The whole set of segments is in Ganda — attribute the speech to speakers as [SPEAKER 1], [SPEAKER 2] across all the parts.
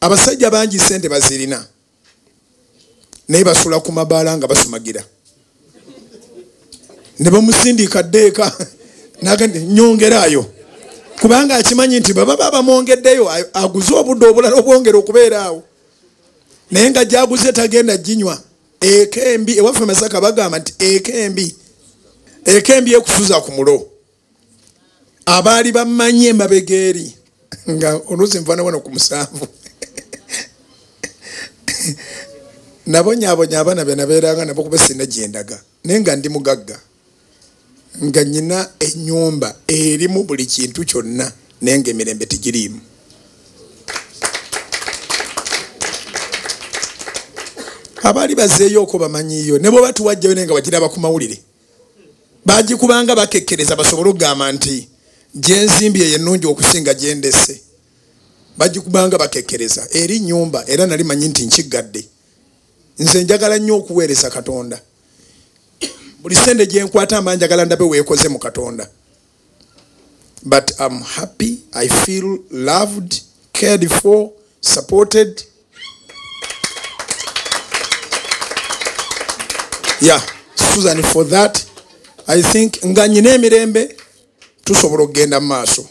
[SPEAKER 1] abasajja banji ssente bazilina naye basula ku mabaala nga basumagira ne bamusindika ddeeka nagende nyongerayo kubanga akimanyi nti baba babamwongeddeyo aguze obudde obulala obwongera okubeera awo naye nga gyaguze tagenda ginywa ekembi ewaffe Masaka bagamba nti ekembi ekusuza ku mulo abaali bamanyi emabega eri nga oluusi nfaana wano ku 7 nabonyabonya abaana be nabeeranga nabo kuba sina gyendaga naye nga ndi mugagga nga nyina ennyumba erimu buli kintu kyonna naye nga emirembe tegiriimu. Abaali bazeeyo okwo bamanyiyo ne bwe batuwajjayo naye nga bagiraba ku mawulire bagikubanga bakekkereza basobole okugamba nti gyenzimbye yennungi okusinga gyendese bagikubanga bakekkereza eri nnyumba era nali manyi nti nkiggadde nze njagala nnyo okuweereza Katonda buli sente gyenkwata amba njagala ndabe weekoze mu Katonda but I'm happy, I feel loved, cared for, supported. Yeah, Suzan, for that I think nga nyina emirembe tusobola okugenda mu maaso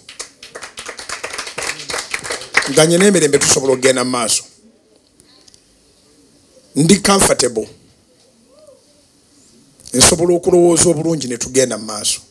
[SPEAKER 1] nga nyina emirembe tusobola okugenda mu maaso ndi comfortable nsobola okulowooza obulungi ne tugenda mu maaso